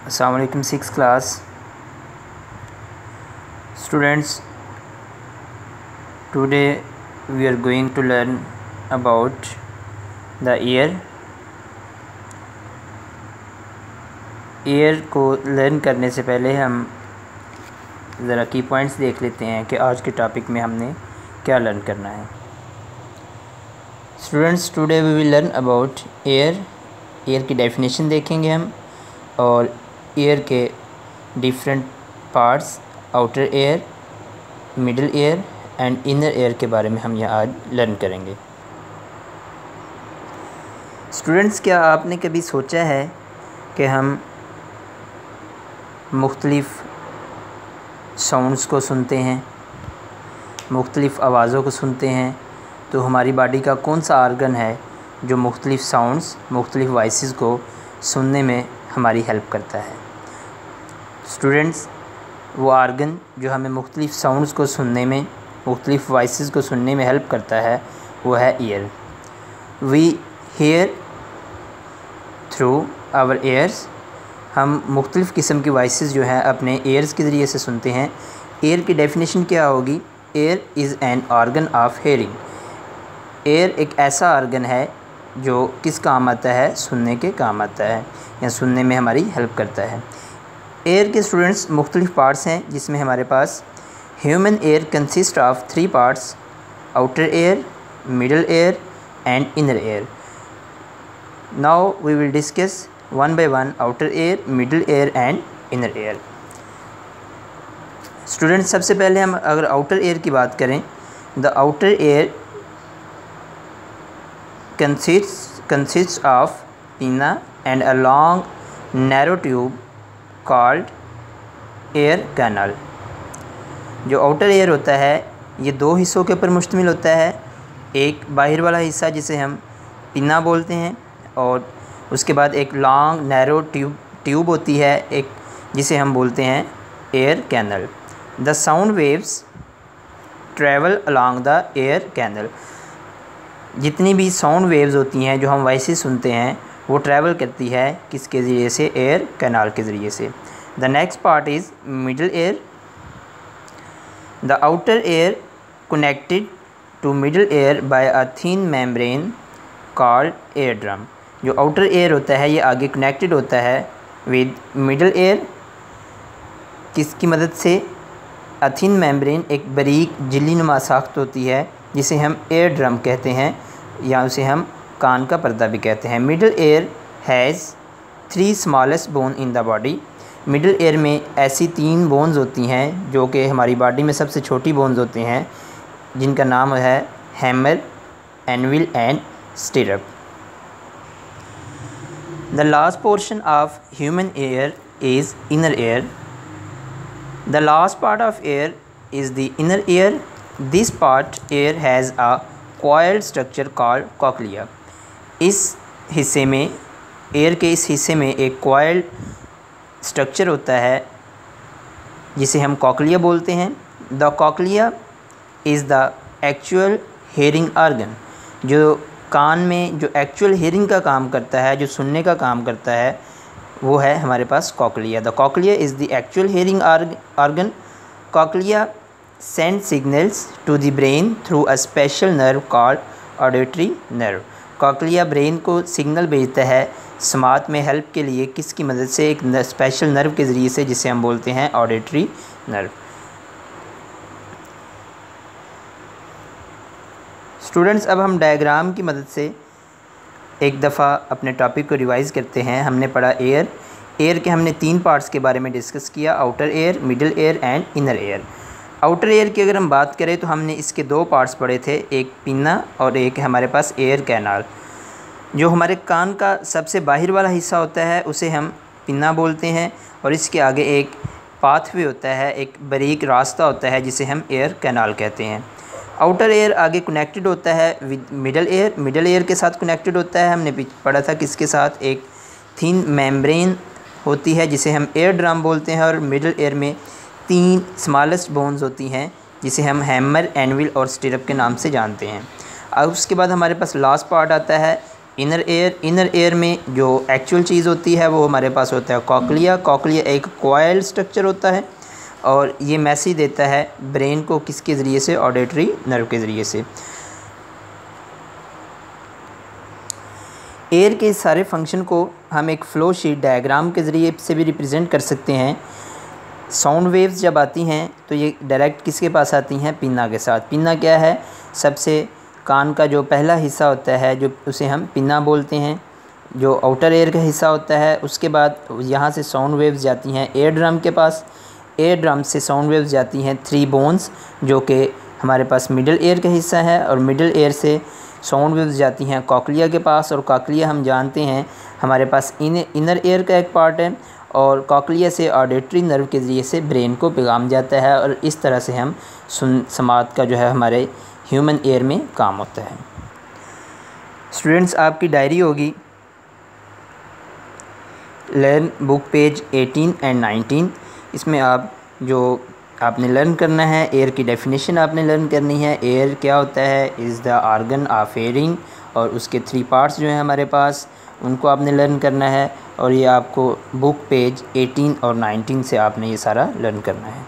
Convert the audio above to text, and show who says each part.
Speaker 1: Assalamu alaikum, 6th class students. Today we are going to learn about the air. Air को learn करने से पहले हम ज़रा की पॉइंट्स देख लेते हैं कि आज के टॉपिक में हमने क्या लर्न करना है। Students, today we will learn about ear. Ear की डेफिनेशन देखेंगे हम और एयर के different parts, outer ear, middle ear and inner ear के बारे में हम यहाँ आज लर्न करेंगे। स्टूडेंट्स, क्या आपने कभी सोचा है कि हम मुख्तलिफ़ साउंड्स को सुनते हैं, मुख्तलिफ़ आवाज़ों को सुनते हैं, तो हमारी बॉडी का कौन सा आर्गन है जो मुख्तलिफ़ साउंड्स, मुख्तलिफ़ वॉइसेस को सुनने में हमारी हेल्प करता है। स्टूडेंट्स, वो आर्गन जो हमें मुख्तलिफ़ साउंड्स को सुनने में, मुख्तलिफ़ वॉइसेस को सुनने में हेल्प करता है, वो है ear. We hear through our ears. हम मुख्तलिफ़ किस्म की वॉइसेस जो हैं अपने एयर्स के ज़रिए से सुनते हैं। एयर की डेफिनेशन क्या होगी? Air is an organ of hearing. Air एक ऐसा आर्गन है जो किस काम आता है? सुनने के काम आता है या सुनने में हमारी हेल्प करता है। एयर के स्टूडेंट्स मुख्तलिफ़ पार्ट्स हैं, जिसमें हमारे पास human ear consist of 3 parts: outer ear, middle ear and inner ear. Now we will discuss one by one outer ear, middle ear and inner ear. Students, सबसे पहले हम अगर आउटर एयर की बात करें, the outer ear consists of pinna and a long narrow tube called air canal। जो outer ear होता है ये 2 हिस्सों के ऊपर मुश्तमिल होता है। एक बाहर वाला हिस्सा जिसे हम पिन्ना बोलते हैं और उसके बाद एक लॉन्ग नैरो ट्यूब होती है एक, जिसे हम बोलते हैं ear canal. The sound waves travel along the ear canal. जितनी भी साउंड वेव्स होती हैं जो हम वॉइसेस सुनते हैं वो ट्रैवल करती है किसके ज़रिए से? एयर कैनाल के ज़रिए से। The next part is middle ear. The outer ear connected to middle ear by a thin membrane called ear drum. जो आउटर एयर होता है ये आगे कनेक्टेड होता है विद मिडल एयर, किसकी मदद से? अ थिन मेम्ब्रेन, एक बारीक झिल्ली नुमा साख्त होती है जिसे हम एयर ड्रम कहते हैं या उसे हम कान का पर्दा भी कहते हैं। Middle air has 3 smallest bone in the body. Middle air में ऐसी 3 बोन्स होती हैं जो कि हमारी बॉडी में सबसे छोटी बोन्स होती हैं, जिनका नाम है hammer, anvil and stirrup. The last portion of human air is inner air. The last part of air is the inner air. This part air has a coiled structure called cochlea। इस हिस्से में, air के इस हिस्से में एक coiled structure होता है जिसे हम कॉकलिया बोलते हैं। The cochlea is the actual hearing organ. जो कान में जो एक्चुअल हेयरिंग का काम करता है, जो सुनने का काम करता है, वो है हमारे पास cochlea. The cochlea is the actual hearing organ. Cochlea send signals to the brain through a special nerve called auditory nerve। Cochlea brain को सिग्नल भेजता है समात में हेल्प के लिए, किसकी मदद से? एक स्पेशल नर्व के ज़रिए से, जिसे हम बोलते हैं ऑडिटरी नर्व। स्टूडेंट्स, अब हम डायग्राम की मदद से एक दफ़ा अपने टॉपिक को रिवाइज़ करते हैं। हमने पढ़ा एयर। एयर के हमने 3 पार्ट्स के बारे में डिस्कस किया: outer ear, middle ear and inner air. Outer ear की अगर हम बात करें तो हमने इसके 2 पार्ट्स पढ़े थे, एक पिन्ना और एक हमारे पास एयर कैनाल। जो हमारे कान का सबसे बाहर वाला हिस्सा होता है उसे हम पिन्ना बोलते हैं और इसके आगे एक पाथवे होता है, एक बारीक रास्ता होता है जिसे हम एयर कैनाल कहते हैं। आउटर एयर आगे कनेक्टेड होता है with middle air. Middle air के साथ कनेक्टेड होता है, हमने पढ़ा था किसके साथ? एक थिन मेम्ब्रेन होती है जिसे हम एयर ड्रम बोलते हैं और मिडल एयर में 3 स्मॉलेस्ट बोन्स होती हैं जिसे हम हैमर, एनविल और स्टिरअप के नाम से जानते हैं। अब उसके बाद हमारे पास लास्ट पार्ट आता है इनर एयर में जो एक्चुअल चीज़ होती है वो हमारे पास होता है कॉकलिया। कॉकलिया एक कॉइल स्ट्रक्चर होता है और ये मैसेज देता है ब्रेन को किसके ज़रिए से, ऑडिटरी नर्व के ज़रिए से। एयर के सारे फंक्शन को हम एक फ़्लो शीट डायग्राम के ज़रिए से भी रिप्रेजेंट कर सकते हैं। साउंड वेव्स जब आती हैं तो ये डायरेक्ट किसके पास आती हैं, पिन्ना के साथ। पिन्ना क्या है, सबसे कान का जो पहला हिस्सा होता है जो उसे हम पिन्ना बोलते हैं, जो आउटर एयर का हिस्सा होता है। उसके बाद यहाँ से साउंड वेव्स जाती हैं एयर ड्रम के पास। एयर ड्रम से साउंड वेव्स जाती हैं 3 बोन्स जो कि हमारे पास मिडल एयर का हिस्सा है, और मिडल एयर से साउंड वेव्स जाती हैं कॉकलिया के पास। और कॉकलिया हम जानते हैं हमारे पास इनर एयर का एक पार्ट है, और कॉकलिया से ऑडिटरी नर्व के ज़रिए से ब्रेन को पैगाम जाता है, और इस तरह से हम समात का जो है हमारे ह्यूमन एयर में काम होता है। स्टूडेंट्स, आपकी डायरी होगी लर्न बुक पेज 18 एंड 19। इसमें आप जो आपने लर्न करना है, एयर की डेफिनेशन आपने लर्न करनी है। एयर क्या होता है, is the organ of hearing, और उसके 3 पार्ट्स जो हैं हमारे पास उनको आपने लर्न करना है। और ये आपको बुक पेज 18 और 19 से आपने ये सारा लर्न करना है।